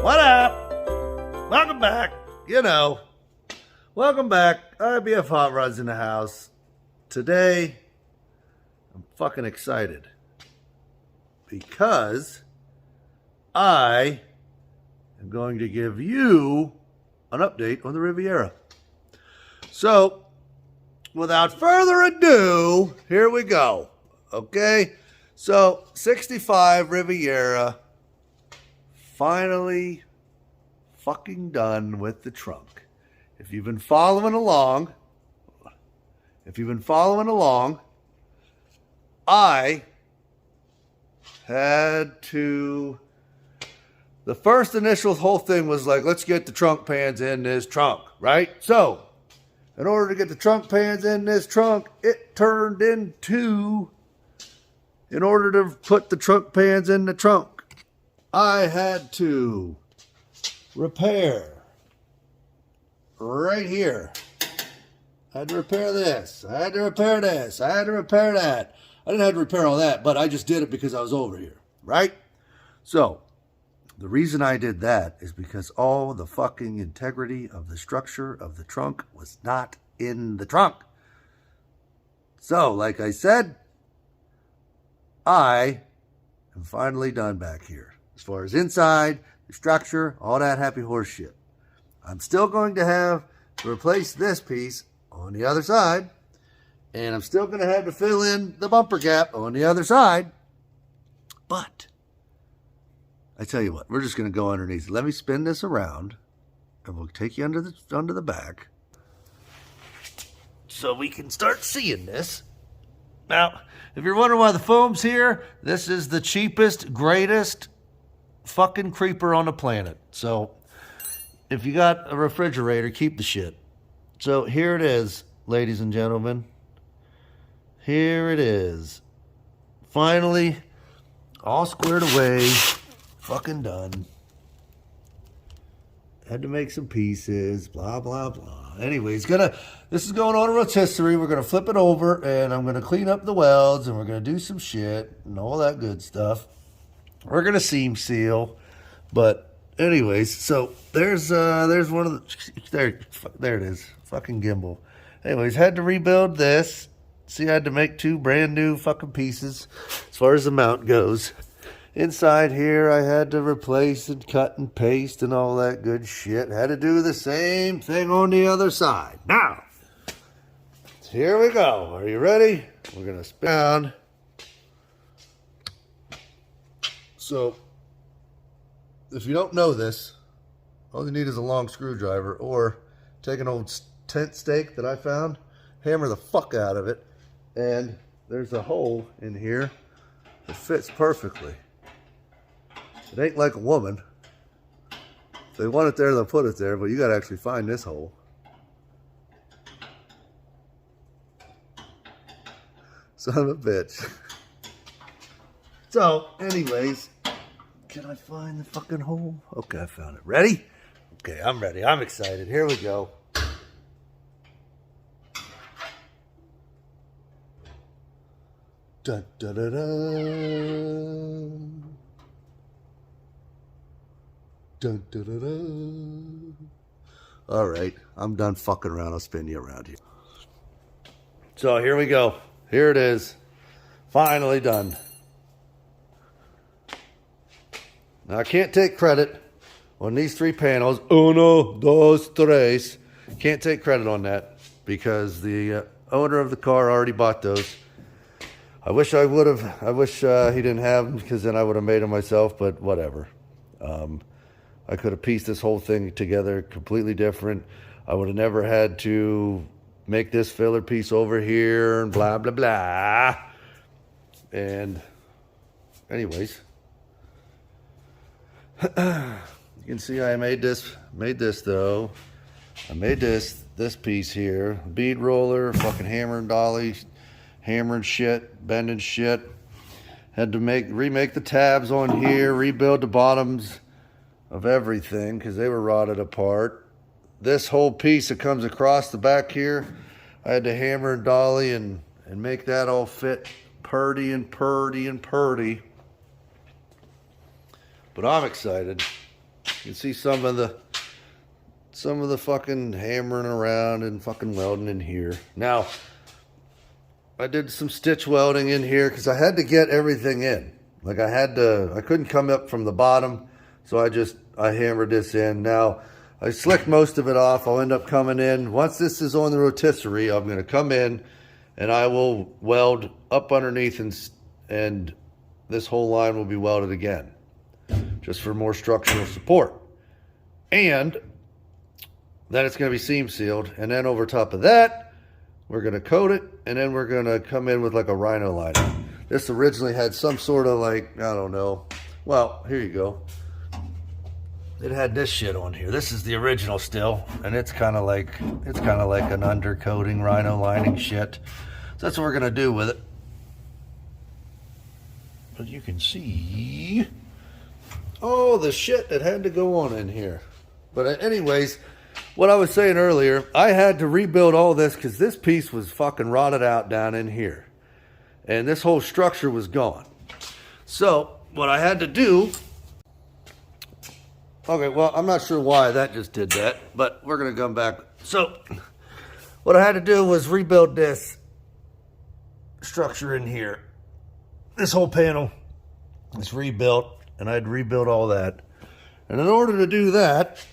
What up? Welcome back. Welcome back. I.B.F.HotRods in the house. Today, I'm fucking excited because I am going to give you an update on the Riviera. So, without further ado, here we go. Okay? So, 65 Riviera, finally fucking done with the trunk. If you've been following along, I had to, the first initial whole thing was like, let's get the trunk pans in this trunk, right? So, in order to get the trunk pans in this trunk, it turned into, in order to put the trunk pans in the trunk, I had to repair right here. I had to repair this. I had to repair this. I had to repair that. I didn't have to repair all that, but I just did it because I was over here, right? So, the reason I did that is because all the fucking integrity of the structure of the trunk was not in the trunk. So, like I said, I am finally done back here. As far as inside, the structure, all that happy horse shit. I'm still going to have to replace this piece on the other side. And I'm still going to have to fill in the bumper gap on the other side. But, I tell you what, we're just going to go underneath. Let me spin this around. And we'll take you under the back. So we can start seeing this. Now, if you're wondering why the foam's here, this is the cheapest, greatest fucking creeper on the planet. So, if you got a refrigerator, keep the shit. So, here it is, ladies and gentlemen. Here it is. Finally, all squared away, fucking done. Had to make some pieces, blah, blah, blah. Anyways, this is going on a rotisserie. We're going to flip it over, and I'm going to clean up the welds, and we're going to do some shit, and all that good stuff. We're going to seam seal, but anyways, so there's one of the, there it is, fucking gimbal. Anyways, had to rebuild this. See, I had to make 2 brand new fucking pieces as far as the mount goes. Inside here, I had to replace and cut and paste and all that good shit. Had to do the same thing on the other side. Now, here we go. Are you ready? We're going to spin down. So, if you don't know this, all you need is a long screwdriver, or take an old tent stake that I found, hammer the fuck out of it, and there's a hole in here that fits perfectly. It ain't like a woman. If they want it there, they'll put it there, but you gotta actually find this hole. Son of a bitch. So, anyways, can I find the fucking hole? Okay, I found it. Ready? Okay, I'm ready. I'm excited. Here we go. Dun, dun, dun, dun. Dun, dun, dun, dun. All right, I'm done fucking around. I'll spin you around here. So here we go. Here it is. Finally done. Now, I can't take credit on these 3 panels. Uno, dos, tres. Can't take credit on that because the owner of the car already bought those. I wish I would have. I wish he didn't have them because then I would have made them myself, but whatever. I could have pieced this whole thing together completely different. I would have never had to make this filler piece over here and blah, blah, blah. And anyways, you can see I made this though. I made this piece here, bead roller, fucking hammer and dolly, hammering shit, bending shit. Had to remake the tabs on here, rebuild the bottoms of everything because they were rotted apart. This whole piece that comes across the back here, I had to hammer and dolly and make that all fit purdy and purdy and purdy. But I'm excited. You can see some of the fucking hammering around and fucking welding in here. Now, I did some stitch welding in here because I had to get everything in. Like I couldn't come up from the bottom, so I hammered this in. Now, I slicked most of it off. I'll end up coming in. Once this is on the rotisserie, I'm going to come in and I will weld up underneath and this whole line will be welded again, just for more structural support. And then it's going to be seam sealed. And then over top of that, we're going to coat it, and then we're going to come in with like a rhino liner. This originally had some sort of like, I don't know. Well, here you go. It had this shit on here. This is the original still, and it's kind of like an undercoating rhino lining shit. So that's what we're going to do with it. But you can see all the shit that had to go on in here. But anyways, what I was saying earlier, I had to rebuild all this because this piece was fucking rotted out down in here. And this whole structure was gone. So, what I had to do... Okay, well, I'm not sure why that just did that, but we're going to come back. So, what I had to do was rebuild this structure in here. This whole panel is rebuilt, and I had to rebuild all that. And in order to do that...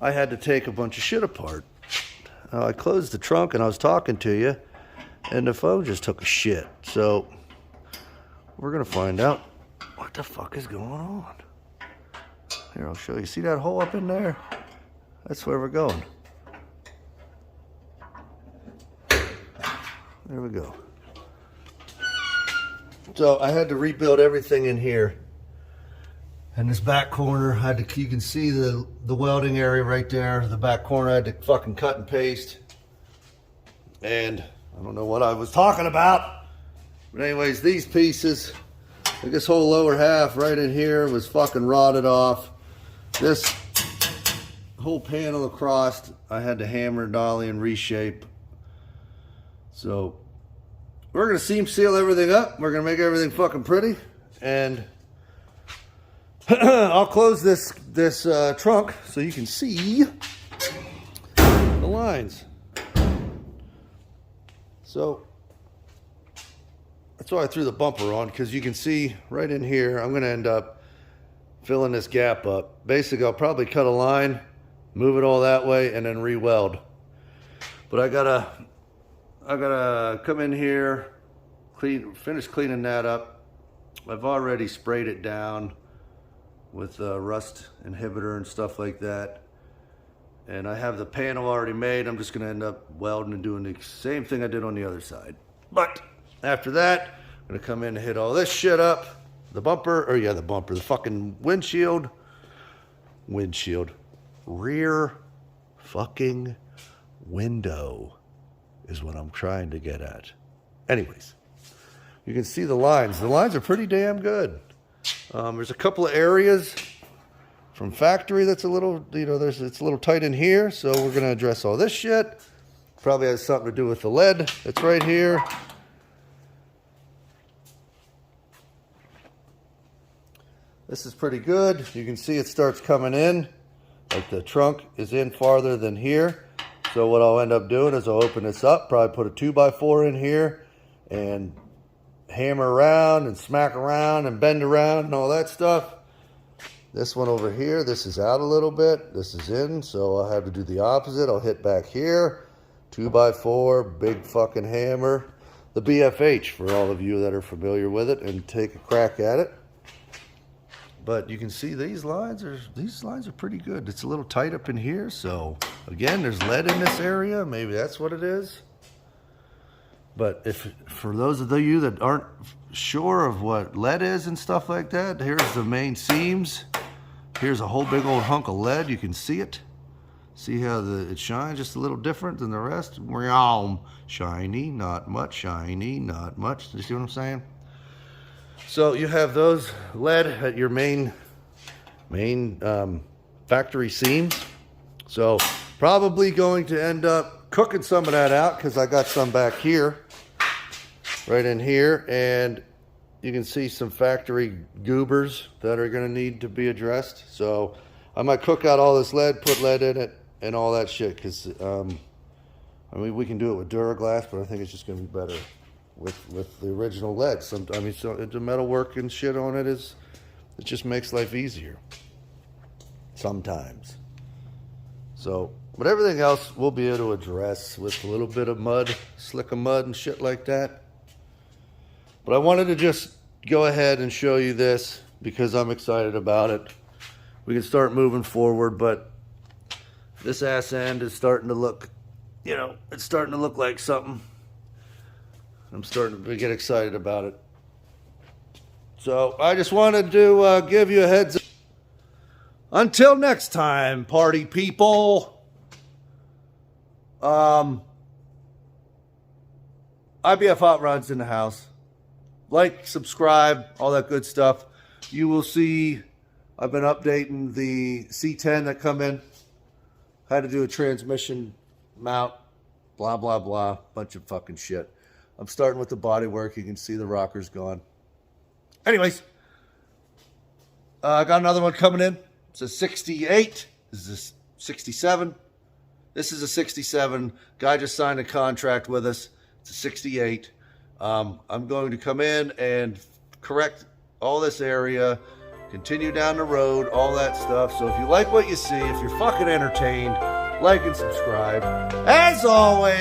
I had to take a bunch of shit apart. I closed the trunk and I was talking to you, and the phone just took a shit. So, we're going to find out what the fuck is going on. Here, I'll show you. See that hole up in there? That's where we're going. There we go. So, I had to rebuild everything in here. And this back corner, you can see the welding area right there. The back corner, I had to fucking cut and paste. And I don't know what I was talking about. But anyways, these pieces, like this whole lower half right in here was fucking rotted off. This whole panel across, I had to hammer, dolly, and reshape. So, we're going to seam seal everything up. We're going to make everything fucking pretty. And... I'll close this trunk so you can see the lines. So that's why I threw the bumper on, because you can see right in here, I'm going to end up filling this gap up. Basically, I'll probably cut a line, move it all that way, and then re-weld. But I gotta come in here, finish cleaning that up. I've already sprayed it down with rust inhibitor and stuff like that. And I have the panel already made. I'm just going to end up welding and doing the same thing I did on the other side. But after that, I'm going to come in and hit all this shit up. The fucking windshield. Rear fucking window is what I'm trying to get at. Anyways, you can see the lines. The lines are pretty damn good. There's a couple of areas from factory that's a little, it's a little tight in here, so we're going to address all this shit. Probably has something to do with the lead that's right here. This is pretty good. You can see it starts coming in, like the trunk is in farther than here. So what I'll end up doing is I'll open this up, probably put a 2x4 in here, and hammer around and smack around and bend around and all that stuff. This one over here, this is out a little bit, this is in, so I'll have to do the opposite. I'll hit back here, 2x4, big fucking hammer, the B.F.H. for all of you that are familiar with it, and take a crack at it. But you can see these lines are pretty good. It's a little tight up in here, so again, there's lead in this area, maybe that's what it is. But for those of you that aren't sure of what lead is and stuff like that, here's the main seams. Here's a whole big old hunk of lead. You can see it. See how it shines just a little different than the rest? Shiny, not much. Shiny, not much. You see what I'm saying? So you have those lead at your main factory seams. So probably going to end up cooking some of that out because I got some back here, right in here, and you can see some factory goobers that are going to need to be addressed. So I might cook out all this lead, put lead in it, and all that shit. Because I mean, we can do it with Duraglass, but I think it's just going to be better with the original lead. I mean, so the metal work and shit on it just makes life easier sometimes. So, but everything else we'll be able to address with a little bit of mud, slick of mud and shit like that. But I wanted to just go ahead and show you this because I'm excited about it. We can start moving forward, but this ass end is starting to look, you know, it's starting to look like something. I'm starting to get excited about it. So I just wanted to give you a heads up. Until next time, party people. I.B.F.HotRods in the house. Like, subscribe, all that good stuff. You will see I've been updating the C10 that come in. Had to do a transmission mount. Blah, blah, blah. Bunch of fucking shit. I'm starting with the body work. You can see the rocker's gone. Anyways. I got another one coming in. It's a 68. This is a 67. This is a 67. Guy just signed a contract with us. It's a 68. I'm going to come in and correct all this area, continue down the road, all that stuff. So if you like what you see, if you're fucking entertained, like and subscribe. As always,